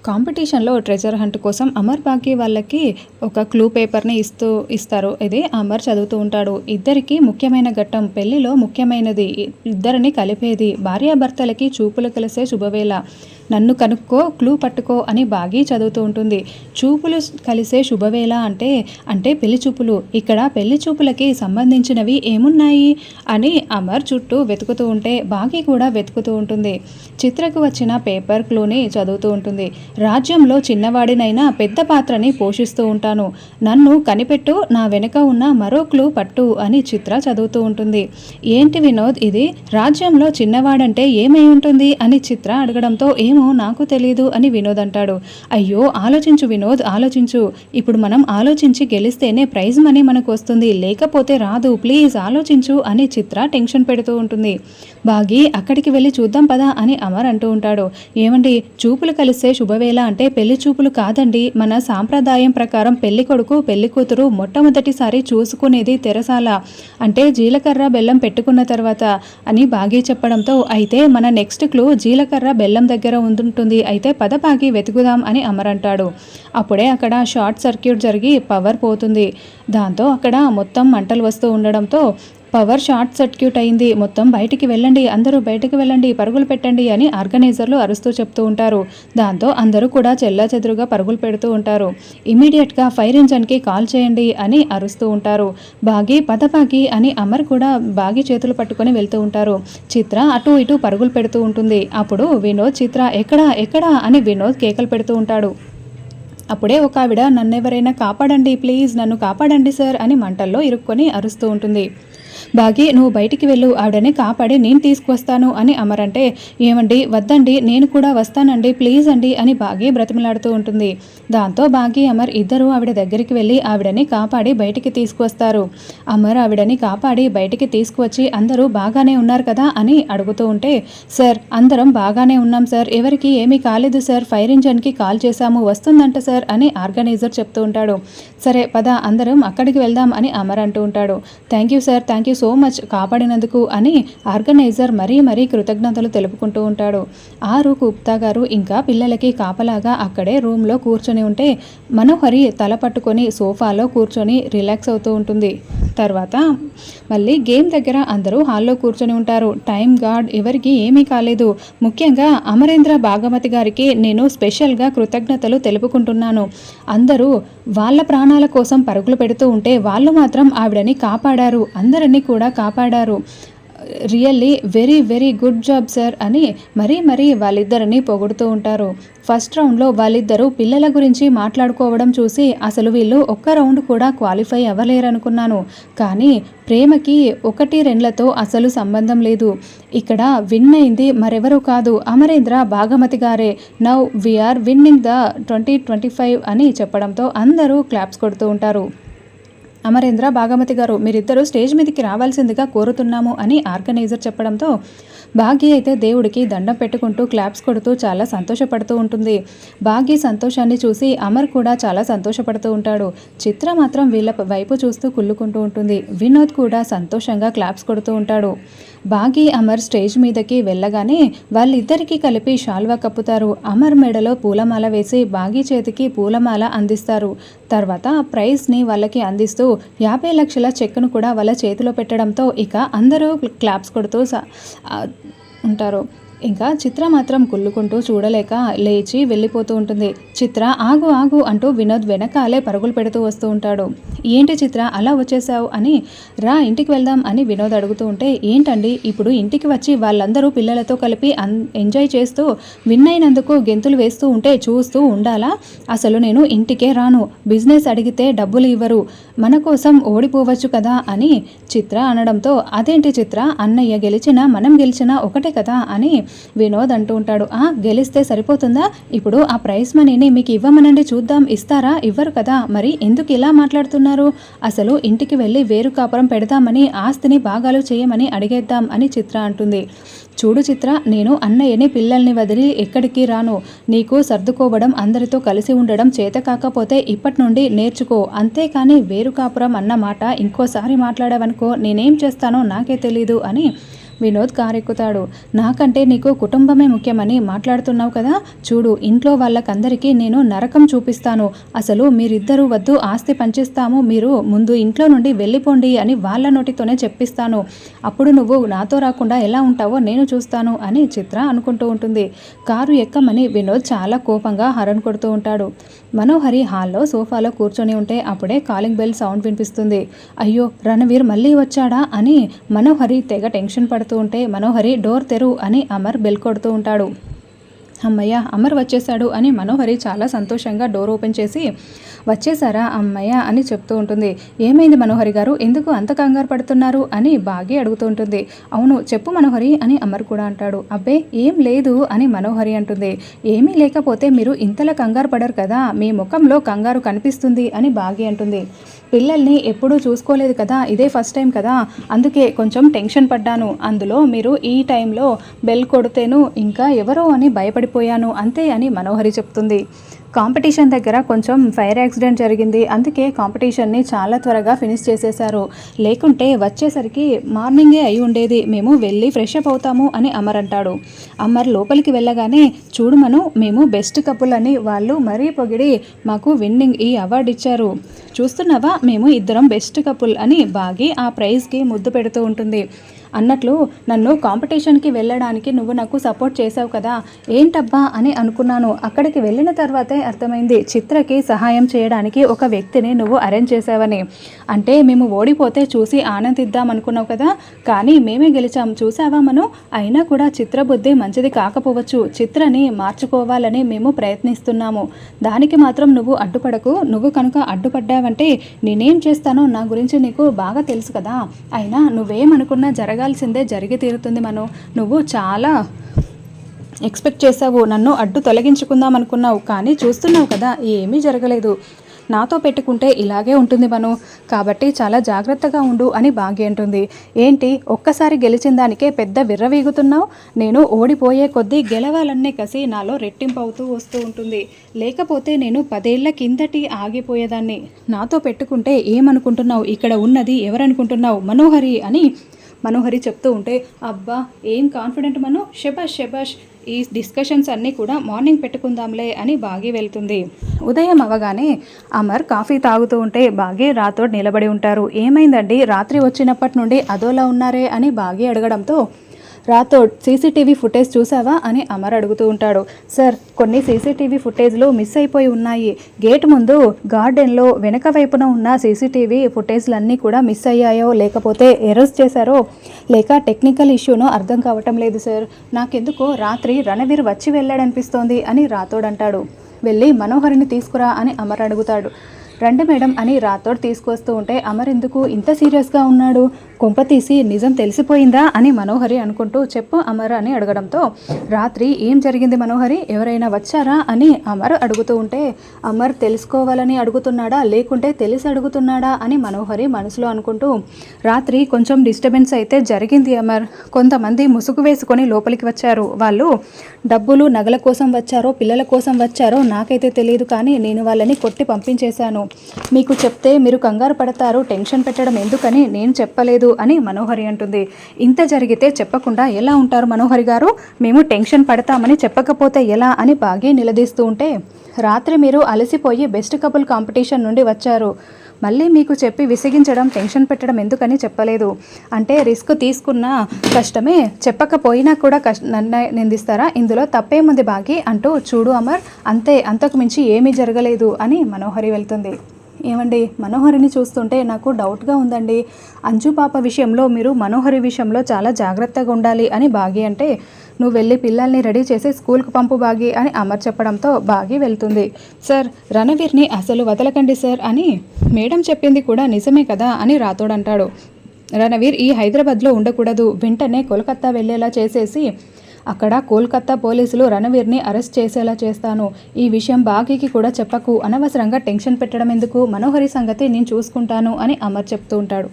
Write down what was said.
కాంపిటీషన్‌లో treasure hunt కోసం అమర్, భాగ్య వాళ్ళకి ఒక క్లూ పేపర్‌ని ఇస్తారు. ఇది అమర్ చదువుతూ ఉంటాడు. ఇద్దరికీ ముఖ్యమైన ఘట్టం, పెళ్లిలో ముఖ్యమైనది, ఇద్దరిని కలిపేది, భార్యాభర్తలకి చూపులు కలిసే శుభవేళ. నన్ను కనుక్కో, క్లూ పట్టుకో అని భాగి చదువుతూ ఉంటుంది. చూపులు కలిసే శుభవేళ అంటే పెళ్లి చూపులు. ఇక్కడ పెళ్లి చూపులకి సంబంధించినవి ఏమున్నాయి అని అమర్ చుట్టూ వెతుకుతూ ఉంటే భాగి కూడా వెతుకుతూ ఉంటుంది. చిత్రకు వచ్చిన పేపర్ క్లూని చదువుతూ ఉంటుంది. రాజ్యంలో చిన్నవాడినైనా పెద్ద పాత్రని పోషిస్తూ ఉంటాను. నన్ను కనిపెట్టు, నా వెనుక ఉన్న మరో క్లూ పట్టు అని చిత్ర చదువుతూ ఉంటుంది. ఏంటి వినోద్ ఇది? రాజ్యంలో చిన్నవాడంటే ఏమై ఉంటుంది అని చిత్ర అడగడంతో ఏమో నాకు తెలీదు అని వినోద్ అంటాడు. అయ్యో ఆలోచించు వినోద్, ఆలోచించు. ఇప్పుడు మనం ఆలోచించి గెలిస్తేనే ప్రైజ్ మనీ మనకు వస్తుంది, లేకపోతే రాదు. ప్లీజ్ ఆలోచించు అని చిత్ర టెన్షన్ పెడుతూ ఉంటుంది. భాగి అక్కడికి వెళ్ళి చూద్దాం పదా అని అమర్ అంటూ ఉంటాడు. ఏమండి, చూపులు కలిసే శుభవేళ అంటే పెళ్లి చూపులు కాదండి. మన సాంప్రదాయం ప్రకారం పెళ్లి కొడుకు పెళ్లి కూతురు మొట్టమొదటిసారి చూసుకునేది తెరసాల, అంటే జీలకర్ర బెల్లం పెట్టుకున్న తర్వాత అని భాగి చెప్పడంతో అయితే మన నెక్స్ట్ క్లూ జీలకర్ర బెల్లం దగ్గర ఉంటుంది, అయితే పద భాగి వెతుకుదాం అని అమర్ అంటాడు. అప్పుడే అక్కడ షార్ట్ సర్క్యూట్ జరిగి పవర్ పోతుంది. దాంతో అక్కడ మొత్తం మంటలు వస్తూ ఉండడంతో పవర్ షార్ట్ సర్క్యూట్ అయింది, మొత్తం బయటికి వెళ్ళండి, అందరూ బయటికి వెళ్ళండి, పరుగులు పెట్టండి అని ఆర్గనైజర్లు అరుస్తూ చెప్తూ ఉంటారు. దాంతో అందరూ కూడా చెల్లాచెదురుగా పరుగులు పెడుతూ ఉంటారు. ఇమీడియట్గా ఫైర్ ఇంజన్కి కాల్ చేయండి అని అరుస్తూ ఉంటారు. భాగి పద భాగి అని అమర్ కూడా భాగి చేతులు పట్టుకొని వెళ్తూ ఉంటారు. చిత్ర అటు ఇటు పరుగులు పెడుతూ ఉంటుంది. అప్పుడు వినోద్ చిత్ర ఎక్కడా ఎక్కడా అని వినోద్ కేకలు పెడుతూ ఉంటాడు. అప్పుడే ఒక ఆవిడ నన్నెవరైనా కాపాడండి ప్లీజ్, నన్ను కాపాడండి సార్ అని మంటల్లో ఇరుక్కొని అరుస్తూ ఉంటుంది. భాగి నువ్వు బయటికి వెళ్ళు, ఆవిడని కాపాడి నేను తీసుకువస్తాను అని అమర్ అంటే ఏమండి వద్దండి, నేను కూడా వస్తానండి ప్లీజ్ అండి అని భాగి బ్రతిమలాడుతూ ఉంటుంది. దాంతో భాగి అమర్ ఇద్దరు ఆవిడ దగ్గరికి వెళ్ళి ఆవిడని కాపాడి బయటికి తీసుకువస్తారు. అమర్ ఆవిడని కాపాడి బయటికి తీసుకువచ్చి అందరూ బాగానే ఉన్నారు కదా అని అడుగుతూ ఉంటే సార్ అందరం బాగానే ఉన్నాం సార్, ఎవరికి ఏమీ కాలేదు సార్, ఫైర్ ఇంజన్కి కాల్ చేశాము వస్తుందంట సార్ అని ఆర్గనైజర్ చెప్తూ ఉంటాడు. సరే పద అందరం అక్కడికి వెళ్దాం అని అమర్ అంటూ ఉంటాడు. Thank you sir, thank you so much కాపాడినందుకు అని ఆర్గనైజర్ మరీ కృతజ్ఞతలు తెలుపుకుంటూ ఉంటాడు. ఆరు గుప్తా గారు ఇంకా పిల్లలకి కాపలాగా అక్కడే రూమ్లో కూర్చొని ఉంటే మనోహరి తల పట్టుకొని సోఫాలో కూర్చొని రిలాక్స్ అవుతూ ఉంటుంది. తర్వాత మళ్ళీ గేమ్ దగ్గర అందరూ హాల్లో కూర్చొని ఉంటారు. టైం గాడ్ ఎవరికి ఏమీ కాలేదు. ముఖ్యంగా అమరేంద్ర భాగమతి గారికి నేను స్పెషల్గా కృతజ్ఞతలు తెలుపుకుంటున్నాను. అందరూ వాళ్ళ ప్రాణాల కోసం పరుగులు పెడుతూ ఉంటే వాళ్ళు మాత్రం ఆవిడని కాపాడారు, అందరినీ కూడా కాపాడారు. Really very good job sir అని మరీ వాళ్ళిద్దరిని పొగుడుతూ ఉంటారు. ఫస్ట్ రౌండ్లో వాళ్ళిద్దరూ పిల్లల గురించి మాట్లాడుకోవడం చూసి అసలు వీళ్ళు ఒక్క రౌండ్ కూడా క్వాలిఫై అవ్వలేరనుకున్నాను. కానీ ప్రేమకి 1-2లతో అసలు సంబంధం లేదు. ఇక్కడ విన్ అయింది మరెవరూ కాదు, అమరేంద్ర భాగమతి గారే. నౌ వీఆర్ విన్నింగ్ ద 2025 అని చెప్పడంతో అందరూ క్లాప్స్ కొడుతూ ఉంటారు. అమరేంద్ర భాగమతి గారు మీరిద్దరూ స్టేజ్ మీదకి రావాల్సిందిగా కోరుతున్నాము అని ఆర్గనైజర్ చెప్పడంతో భాగ్య అయితే దేవుడికి దండం పెట్టుకుంటూ క్లాప్స్ కొడుతూ చాలా సంతోషపడుతూ ఉంటుంది. భాగ్య సంతోషాన్ని చూసి అమర్ కూడా చాలా సంతోషపడుతూ ఉంటాడు. చిత్ర మాత్రం వీళ్ళ వైపు చూస్తూ కుళ్ళుకుంటూ ఉంటుంది. వినోద్ కూడా సంతోషంగా క్లాప్స్ కొడుతూ ఉంటాడు. భాగ్య అమర్ స్టేజ్ మీదకి వెళ్ళగానే వాళ్ళిద్దరికీ కలిపి షాల్వా కప్పుతారు. అమర్ మెడలో పూలమాల వేసి భాగ్య చేతికి పూలమాల అందిస్తారు. తర్వాత ప్రైజ్ని వాళ్ళకి అందిస్తూ 50 లక్షల చెక్కును కూడా వాళ్ళ చేతిలో పెట్టడంతో ఇక అందరూ క్లాప్స్ కొడుతూ ఉంటారు. ఇంకా చిత్ర మాత్రం కుళ్ళుకుంటూ చూడలేక లేచి వెళ్ళిపోతూ ఉంటుంది. చిత్ర ఆగు ఆగు అంటూ వినోద్ వెనకాలే పరుగులు పెడుతూ వస్తూ ఉంటాడు. ఏంటి చిత్ర అలా వచ్చేసావు అని, రా ఇంటికి వెళ్దాం అని వినోద్ అడుగుతూ ఉంటే ఏంటండి ఇప్పుడు ఇంటికి వచ్చి వాళ్ళందరూ పిల్లలతో కలిపి ఎంజాయ్ చేస్తూ విన్ అయినందుకు గెంతులు వేస్తూ ఉంటే చూస్తూ ఉండాలా? అసలు నేను ఇంటికే రాను, బిజినెస్ అడిగితే డబ్బులు ఇవ్వరు, మన కోసం ఓడిపోవచ్చు కదా అని చిత్ర అనడంతో అదేంటి చిత్ర, అన్నయ్య గెలిచినా మనం గెలిచినా ఒకటే కదా అని వినోద్ అంటూ ఉంటాడు. గెలిస్తే సరిపోతుందా? ఇప్పుడు ఆ ప్రైజ్ మనీని మీకు ఇవ్వమనండి చూద్దాం, ఇస్తారా? ఇవ్వరు కదా, మరి ఎందుకు ఇలా మాట్లాడుతున్నారు? అసలు ఇంటికి వెళ్ళి వేరు కాపురం పెడదామని, ఆస్తిని భాగాలు చేయమని అడిగేద్దాం అని చిత్ర అంటుంది. చూడు చిత్ర, నేను అన్నయ్యని పిల్లల్ని వదిలి ఎక్కడికి రాను. నీకు సర్దుకోవడం, అందరితో కలిసి ఉండడం చేత కాకపోతే ఇప్పటి నుండి నేర్చుకో, అంతేకాని వేరు కాపురం అన్న మాట ఇంకోసారి మాట్లాడావనుకో నేనేం చేస్తానో నాకే తెలీదు అని వినోద్ కారెక్కుతాడు. నాకంటే నీకు కుటుంబమే ముఖ్యమని మాట్లాడుతున్నావు కదా, చూడు ఇంట్లో వాళ్ళకందరికీ నేను నరకం చూపిస్తాను. అసలు మీరిద్దరూ వద్దు, ఆస్తి పంచిస్తాము, మీరు ముందు ఇంట్లో నుండి వెళ్ళిపోండి అని వాళ్ళ నోటితోనే చెప్పిస్తాను. అప్పుడు నువ్వు నాతో రాకుండా ఎలా ఉంటావో నేను చూస్తాను అని చిత్ర అనుకుంటూ ఉంటుంది. కారు ఎక్కమని వినోద్ చాలా కోపంగా హారన్ కొడుతూ ఉంటాడు. మనోహరి హాల్లో సోఫాలో కూర్చొని ఉంటే అప్పుడే కాలింగ్ బెల్ సౌండ్ వినిపిస్తుంది. అయ్యో, రణవీర్ మళ్ళీ వచ్చాడా అని మనోహరి తెగ టెన్షన్ పడుతూ ఉంటే, మనోహరి డోర్ తెరు అని అమర్ బెల్ కొడుతూ ఉంటాడు. అమ్మయ్య, అమర్ వచ్చేసాడు అని మనోహరి చాలా సంతోషంగా డోర్ ఓపెన్ చేసి, వచ్చేసారా అమ్మయ్య అని చెప్తూ ఉంటుంది. ఏమైంది మనోహరి గారు, ఎందుకు అంత కంగారు పడుతున్నారు అని బాగి అడుగుతూ ఉంటుంది. అవును చెప్పు మనోహరి అని అమర్ కూడా అంటాడు. అబ్బే ఏం లేదు అని మనోహరి అంటుంది. ఏమీ లేకపోతే మీరు ఇంతలా కంగారు పడరు కదా, మీ ముఖంలో కంగారు కనిపిస్తుంది అని బాగి అంటుంది. పిల్లల్ని ఎప్పుడూ చూసుకోలేదు కదా, ఇదే ఫస్ట్ టైం కదా, అందుకే కొంచెం టెన్షన్ పడ్డాను. అందులో మీరు ఈ టైంలో బెల్ కొడితేను ఇంకా ఎవరో అని భయపడిపోయాను అంతే అని మనోహరి చెప్తుంది. కాంపిటీషన్ దగ్గర కొంచెం ఫైర్ యాక్సిడెంట్ జరిగింది, అందుకే కాంపిటీషన్ని చాలా త్వరగా ఫినిష్ చేసేశారు. లేకుంటే వచ్చేసరికి మార్నింగే అయి ఉండేది, మేము వెళ్ళి ఫ్రెష్ అప్ అవుతాము అని అమర్ అంటాడు. అమర్ లోపలికి వెళ్ళగానే, చూడు మను, మేము బెస్ట్ కపుల్ అని వాళ్ళు మరీ పొగిడి మాకు విన్నింగ్ ఈ అవార్డు ఇచ్చారు. చూస్తున్నావా, మేము ఇద్దరం బెస్ట్ కపుల్ అని బాగి ఆ ప్రైజ్కి ముద్దు పెడుతూ ఉంటుంది. అన్నట్లు నన్ను కాంపిటీషన్కి వెళ్ళడానికి నువ్వు నాకు సపోర్ట్ చేసావు కదా, ఏంటబ్బా అని అనుకున్నాను. అక్కడికి వెళ్ళిన తర్వాతే అర్థమైంది, చిత్రకి సహాయం చేయడానికి ఒక వ్యక్తిని నువ్వు అరేంజ్ చేసావని. అంటే మేము ఓడిపోతే చూసి ఆనందిద్దాం అనుకున్నావు కదా, కానీ మేమే గెలిచాం చూసావా మను. అయినా కూడా చిత్ర బుద్ధి మంచిది కాకపోవచ్చు, చిత్రని మార్చుకోవాలని మేము ప్రయత్నిస్తున్నాము. దానికి మాత్రం నువ్వు అడ్డుపడకు. నువ్వు కనుక అడ్డుపడ్డావంటే నేనేం చేస్తానో నా గురించి నీకు బాగా తెలుసు కదా. అయినా నువ్వేమనుకున్నా జరగాల్సిందే జరిగి తీరుతుంది మను. నువ్వు చాలా ఎక్స్పెక్ట్ చేసావు, నన్ను అడ్డు తొలగించుకుందాం అనుకున్నావు, కానీ చూస్తున్నావు కదా ఏమీ జరగలేదు. నాతో పెట్టుకుంటే ఇలాగే ఉంటుంది మను, కాబట్టి చాలా జాగ్రత్తగా ఉండు అని బాగి అంటుంది. ఏంటి ఒక్కసారి గెలిచిన దానికే పెద్ద విర్రవీగుతున్నావు? నేను ఓడిపోయే కొద్దీ గెలవాలనే కసి నాలో రెట్టింపు అవుతూ వస్తూ ఉంటుంది. లేకపోతే నేను 10 ఏళ్ల కిందటి ఆగిపోయేదాన్ని. నాతో పెట్టుకుంటే ఏమనుకుంటున్నావు? ఇక్కడ ఉన్నది ఎవరనుకుంటున్నావు? మనోహరి అని మనోహరి చెప్తూ ఉంటే, అబ్బా ఏం కాన్ఫిడెంట్ మను, శబాష్ శబాష్, ఈ డిస్కషన్స్ అన్నీ కూడా మార్నింగ్ పెట్టుకుందాంలే అని బాగి వెళ్తుంది. ఉదయం అవగానే అమర్ కాఫీ తాగుతూ ఉంటే బాగి రాథోడ్ నిలబడి ఉంటారు. ఏమైందండి, రాత్రి వచ్చినప్పటి నుండి అదోలా ఉన్నారే అని బాగి అడగడంతో, రాథోడ్ సీసీటీవీ ఫుటేజ్ చూసావా అని అమర్ అడుగుతూ ఉంటాడు. సార్, కొన్ని సీసీటీవీ ఫుటేజ్లు మిస్ అయిపోయి ఉన్నాయి. గేట్ ముందు గార్డెన్లో వెనక వైపున ఉన్న సీసీటీవీ ఫుటేజ్లన్నీ కూడా మిస్ అయ్యాయో, లేకపోతే ఎరేస్ చేశారో, లేక టెక్నికల్ ఇష్యూనో అర్థం కావటం లేదు సార్. నాకెందుకో రాత్రి రణవీర్ వచ్చి వెళ్ళాడనిపిస్తోంది అని రాథోడ్ అంటాడు. వెళ్ళి మనోహరిని తీసుకురా అని అమర్ అడుగుతాడు. రండి మేడం అని రాథోడ్ తీసుకొస్తూ ఉంటే, అమర్ ఎందుకు ఇంత సీరియస్గా ఉన్నాడు? కొంపతీసి నిజం తెలిసిపోయిందా అని మనోహరి అనుకుంటూ, చెప్పు అమర్ అని అడగడంతో, రాత్రి ఏం జరిగింది మనోహరి, ఎవరైనా వచ్చారా అని అమర్ అడుగుతూ ఉంటే, అమర్ తెలుసుకోవాలని అడుగుతున్నాడా లేకుంటే తెలిసి అడుగుతున్నాడా అని మనోహరి మనసులో అనుకుంటూ, రాత్రి కొంచెం డిస్టర్బెన్స్ అయితే జరిగింది అమర్. కొంతమంది ముసుగు వేసుకొని లోపలికి వచ్చారు. వాళ్ళు డబ్బులు నగల కోసం వచ్చారో పిల్లల కోసం వచ్చారో నాకైతే తెలియదు, కానీ నేను వాళ్ళని కొట్టి పంపించేశాను. మీకు చెప్తే మీరు కంగారు పడతారు, టెన్షన్ పెట్టడం ఎందుకని నేను చెప్పలేదు అని మనోహరి అంటుంది. ఇంత జరిగితే చెప్పకుండా ఎలా ఉంటారు మనోహరి గారు? మేము టెన్షన్ పడతామని చెప్పకపోతే ఎలా అని బాగా నిలదీస్తూ ఉంటే, రాత్రి మీరు అలసిపోయి బెస్ట్ కపుల్ కాంపిటీషన్ నుండి వచ్చారు. మళ్ళీ మీకు చెప్పి విసిగించడం, టెన్షన్ పెట్టడం ఎందుకని చెప్పలేదు. అంటే రిస్క్ తీసుకున్న కష్టమే, చెప్పకపోయినా కూడా నన్ను నిందిస్తారా? ఇందులో తప్పేముంది బాగి అంటూ, చూడు అమర్, అంతే, అంతకు మించి ఏమీ జరగలేదు అని మనోహరి వెళ్తుంది. ఏమండి, మనోహరిని చూస్తుంటే నాకు డౌట్గా ఉందండి. అంజు పాప విషయంలో మీరు మనోహరి విషయంలో చాలా జాగ్రత్తగా ఉండాలి అని బాగి అంటే, నువ్వు వెళ్ళి పిల్లల్ని రెడీ చేసి స్కూల్కి పంపు బాగి అని అమర్ చెప్పడంతో బాగి వెళ్తుంది. సార్, రణవీర్ని అసలు వదలకండి సార్ అని మేడం చెప్పింది కూడా నిజమే కదా అని రాథోడ్ అంటాడు. రణవీర్ ఈ హైదరాబాద్లో ఉండకూడదు, వెంటనే కోల్కతా వెళ్ళేలా చేసేసి అక్కడ కోల్కతా పోలీసులు రణవీర్ని అరెస్ట్ చేసేలా చేస్తాను. ఈ విషయం బాగీకి కూడా చెప్పకు, అనవసరంగా టెన్షన్ పెట్టడం ఎందుకు, మనోహరి సంగతి నేను చూసుకుంటాను అని అమర్ చెప్తూ ఉంటాడు.